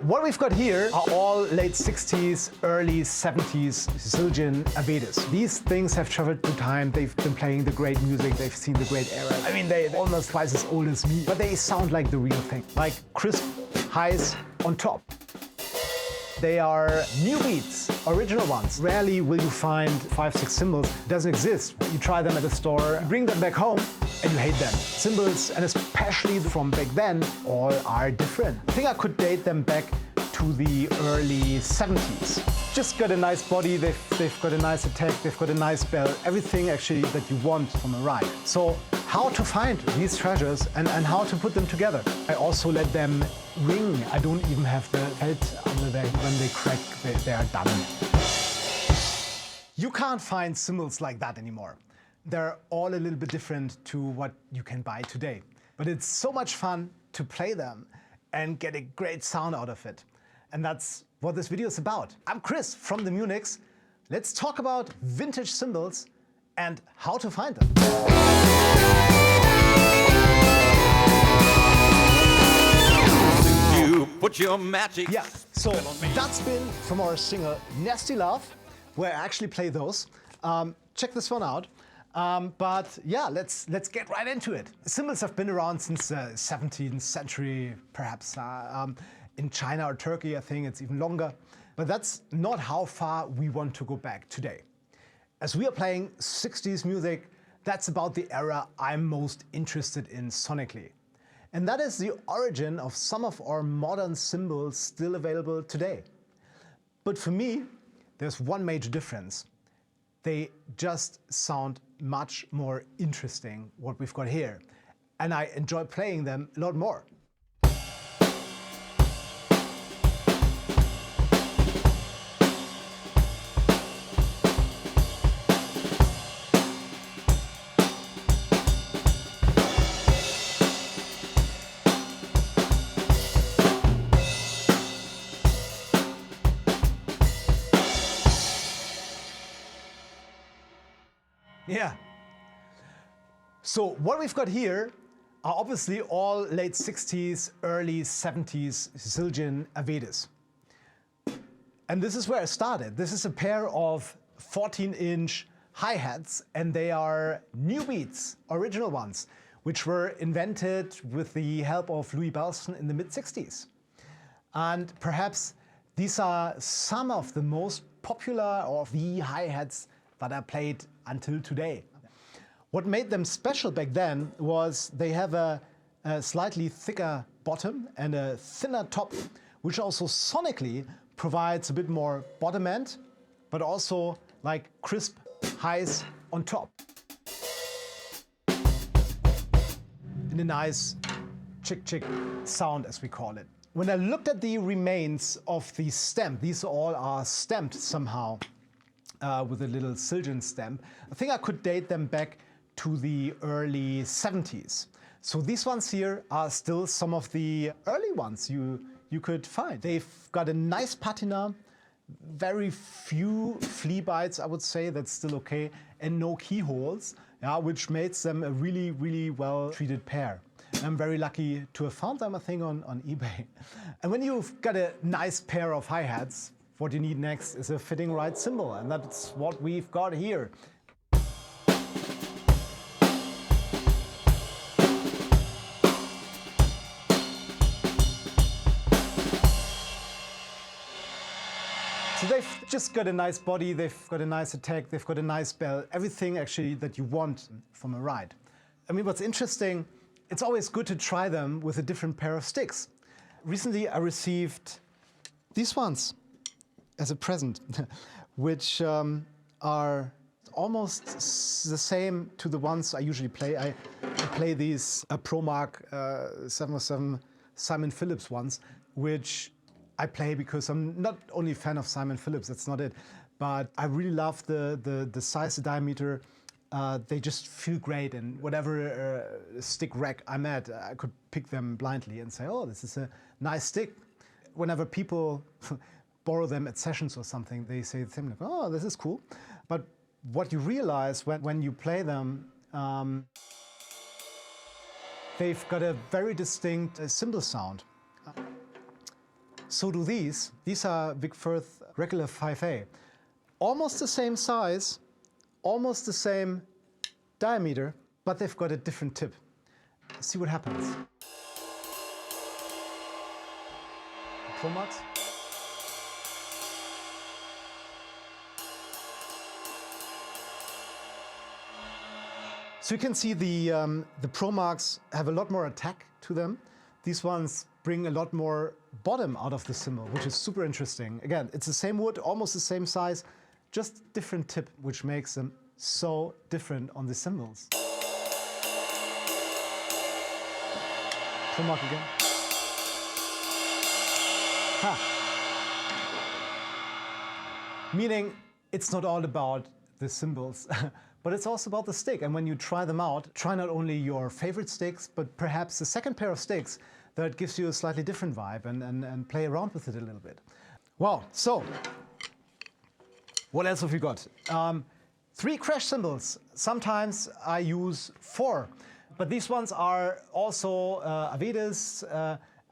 What we've got here are all late 60s, early 70s Zildjian Avedis. These things have traveled through time. They've been playing the great music. They've seen the great era. I mean, they're almost twice as old as me, but they sound like the real thing. Like crisp highs on top. They are new beats, original ones. Rarely will you find 5-6 cymbals. It doesn't exist. You try them at a store, you bring them back home, and you hate them. Cymbals, and especially from back then, all are different. I think I could date them back to the early 70s. Just got a nice body, they've got a nice attack, they've got a nice bell, everything actually that you want from a ride. So how to find these treasures and how to put them together. I also let them ring. I don't even have the felt under there. When they crack, they are done. You can't find cymbals like that anymore. They're all a little bit different to what you can buy today. But it's so much fun to play them and get a great sound out of it. And that's what this video is about. I'm Chris from the Munichs. Let's talk about vintage cymbals and how to find them. You put your magic. Yeah, so that's been from our single Nasty Love, where I actually play those. Check this one out. But yeah, let's get right into it. Cymbals have been around since the 17th century, perhaps. In China or Turkey, I think it's even longer. But that's not how far we want to go back today. As we are playing 60s music, that's about the era I'm most interested in sonically. And that is the origin of some of our modern cymbals still available today. But for me, there's one major difference. They just sound much more interesting, what we've got here. And I enjoy playing them a lot more. Yeah. So what we've got here are obviously all late 60s, early 70s Zildjian Avedis. And this is where I started. This is a pair of 14-inch hi-hats, and they are new beats, original ones, which were invented with the help of Louis Bellson in the mid-60s. And perhaps these are some of the most popular of the hi-hats that are played until today. What made them special back then was they have a slightly thicker bottom and a thinner top, which also sonically provides a bit more bottom end, but also like crisp highs on top. In a nice chick-chick sound, as we call it. When I looked at the remains of the stamp, these all are stamped somehow with a little Zildjian stamp. I think I could date them back to the early 70s. So these ones here are still some of the early ones you could find. They've got a nice patina, very few flea bites, I would say, that's still okay, and no keyholes, yeah, which makes them a really, really well-treated pair. I'm very lucky to have found them, I think, on eBay. And when you've got a nice pair of hi-hats, what you need next is a fitting right cymbal, and that's what we've got here. So they've just got a nice body, they've got a nice attack, they've got a nice bell, everything actually that you want from a ride. I mean, what's interesting, it's always good to try them with a different pair of sticks. Recently I received these ones as a present, which are almost the same to the ones I usually play. I play these Pro Mark 707 Simon Phillips ones, which I play because I'm not only a fan of Simon Phillips, that's not it, but I really love the size, the diameter. They just feel great, and whatever stick rack I'm at, I could pick them blindly and say, oh, this is a nice stick. Whenever people borrow them at sessions or something, they say the same, like, oh, this is cool. But what you realize when you play them, they've got a very distinct cymbal sound. So do these. These are Vic Firth regular 5A. Almost the same size, almost the same diameter, but they've got a different tip. See what happens. Pro Max. So you can see the Pro Max have a lot more attack to them. These ones bring a lot more bottom out of the cymbal, which is super interesting. Again, it's the same wood, almost the same size, just different tip, which makes them so different on the cymbals. Pro Max again. Ha. Meaning, it's not all about the cymbals, but it's also about the stick. And when you try them out, try not only your favorite sticks, but perhaps the second pair of sticks that gives you a slightly different vibe and play around with it a little bit. Wow, so what else have we got? 3 crash cymbals. Sometimes I use 4, but these ones are also Avedis,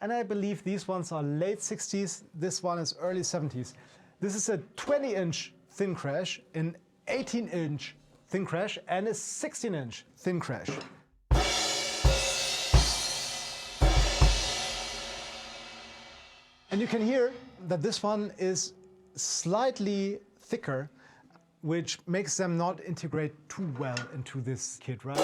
and I believe these ones are late 60s. This one is early 70s. This is a 20-inch thin crash, an 18-inch thin crash, and a 16-inch thin crash. And you can hear that this one is slightly thicker, which makes them not integrate too well into this kit, right?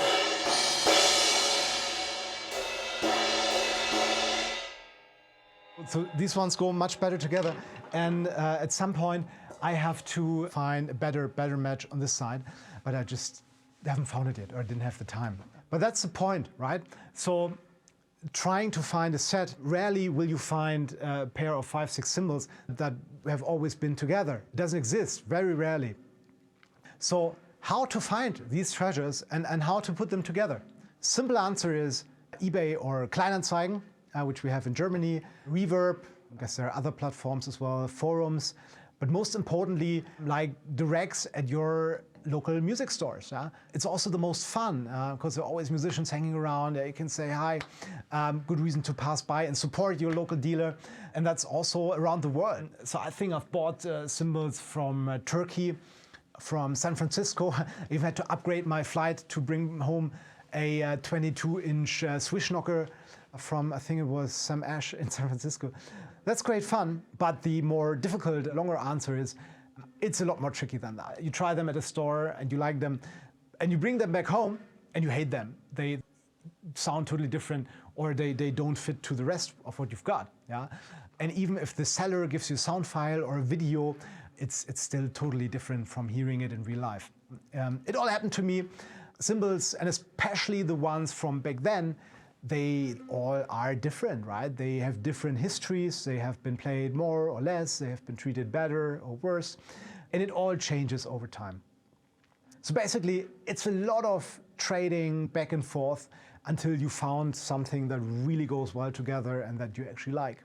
So these ones go much better together, and at some point I have to find a better match on this side, but I just haven't found it yet, or I didn't have the time. But that's the point, right? So trying to find a set, rarely will you find a pair of 5-6 cymbals that have always been together. It doesn't exist, very rarely. So how to find these treasures and how to put them together? Simple answer is eBay or Kleinanzeigen, which we have in Germany, Reverb, I guess there are other platforms as well, forums, but most importantly, like the racks at your local music stores. It's also the most fun because there are always musicians hanging around. You can say hi, good reason to pass by and support your local dealer. And that's also around the world. So I think I've bought cymbals from Turkey, from San Francisco. I even had to upgrade my flight to bring home a 22-inch swish knocker from, I think it was Sam Ash in San Francisco. That's great fun, but the more difficult, longer answer is it's a lot more tricky than that. You try them at a store and you like them, and you bring them back home and you hate them. They sound totally different, or they don't fit to the rest of what you've got. Yeah? And even if the seller gives you a sound file or a video, it's still totally different from hearing it in real life. It all happened to me. Cymbals, and especially the ones from back then, they all are different, right? They have different histories, they have been played more or less, they have been treated better or worse, and it all changes over time. So basically, it's a lot of trading back and forth until you found something that really goes well together and that you actually like,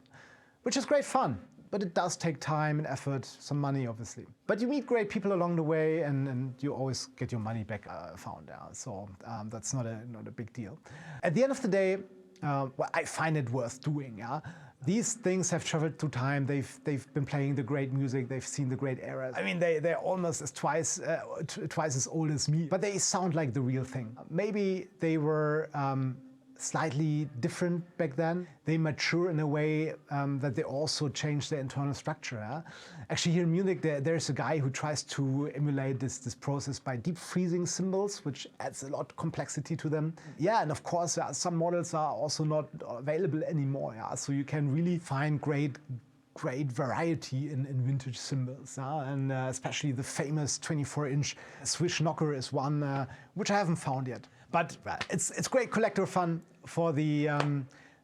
which is great fun. But it does take time and effort, some money obviously. But you meet great people along the way, and you always get your money back found out. So that's not a big deal. At the end of the day, well, I find it worth doing. Yeah? These things have traveled through time. They've been playing the great music. They've seen the great eras. I mean, they're almost as twice as old as me. But they sound like the real thing. Maybe they were slightly different back then. They mature in a way that they also change their internal structure. Actually, here in Munich, there's a guy who tries to emulate this process by deep freezing cymbals, which adds a lot of complexity to them. Yeah, and of course, some models are also not available anymore. Yeah? So you can really find great variety in vintage cymbals, and especially the famous 24-inch swish knocker is one which I haven't found yet. But it's great collector fun for the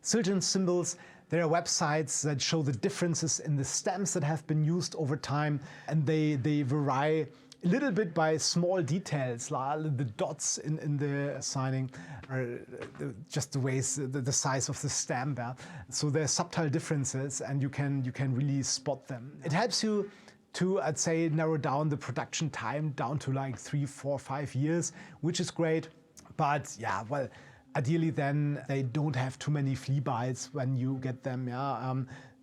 Zildjian cymbals. There are websites that show the differences in the stems that have been used over time, and they vary a little bit by small details, like the dots in the signing, or just the ways, the size of the stem. So there are subtle differences, and you can really spot them. It helps you to, I'd say, narrow down the production time down to like 3, 4, 5 years, which is great. But yeah, well, ideally then they don't have too many flea bites when you get them. Yeah,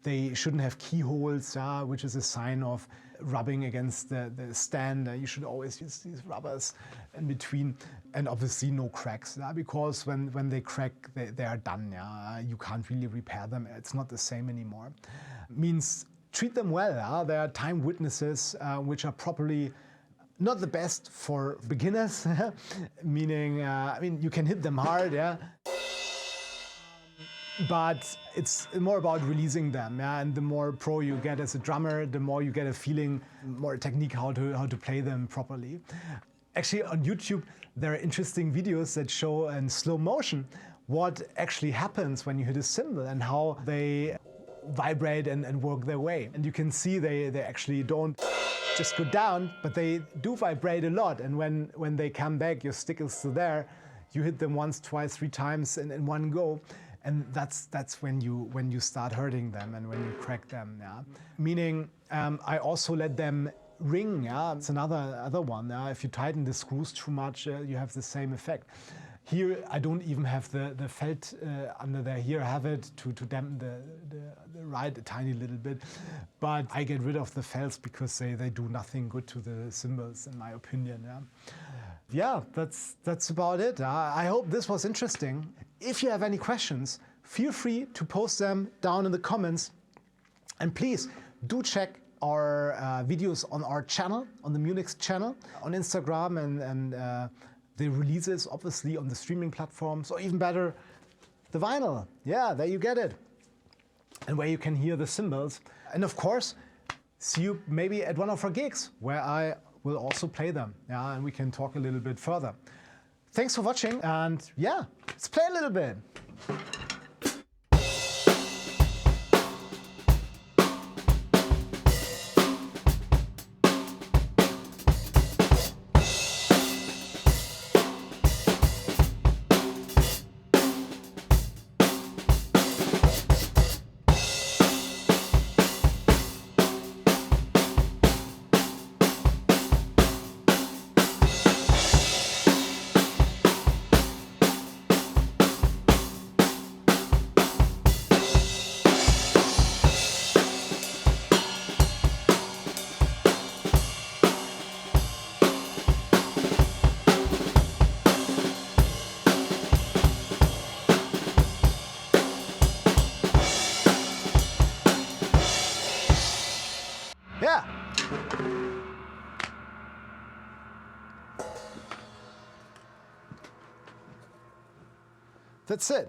They shouldn't have keyholes, which is a sign of rubbing against the stand. You should always use these rubbers in between. And obviously no cracks, because when they crack, they are done. You can't really repair them. It's not the same anymore. Means treat them well. They are time witnesses, which are probably not the best for beginners, meaning, I mean, you can hit them hard, but it's more about releasing them, and the more pro you get as a drummer, the more you get a feeling, more technique how to play them properly. Actually, on YouTube, there are interesting videos that show in slow motion what actually happens when you hit a cymbal and how they vibrate and work their way. And you can see they actually don't just go down, but they do vibrate a lot. And when they come back, your stick is still there. You hit them once, twice, 3 times in one go. And that's when you start hurting them and when you crack them. Meaning, I also let them ring. It's another one. If you tighten the screws too much, you have the same effect. Here, I don't even have the felt under there. Here, I have it to dampen the ride a tiny little bit. But I get rid of the felts because they do nothing good to the cymbals, in my opinion. Yeah, that's about it. I hope this was interesting. If you have any questions, feel free to post them down in the comments. And please do check our videos on our channel, on the Munich channel, on Instagram, and the releases obviously on the streaming platforms, or even better, the vinyl. Yeah, there you get it. And where you can hear the cymbals. And of course, see you maybe at one of our gigs where I will also play them. And we can talk a little bit further. Thanks for watching, and yeah, let's play a little bit. Yeah. That's it.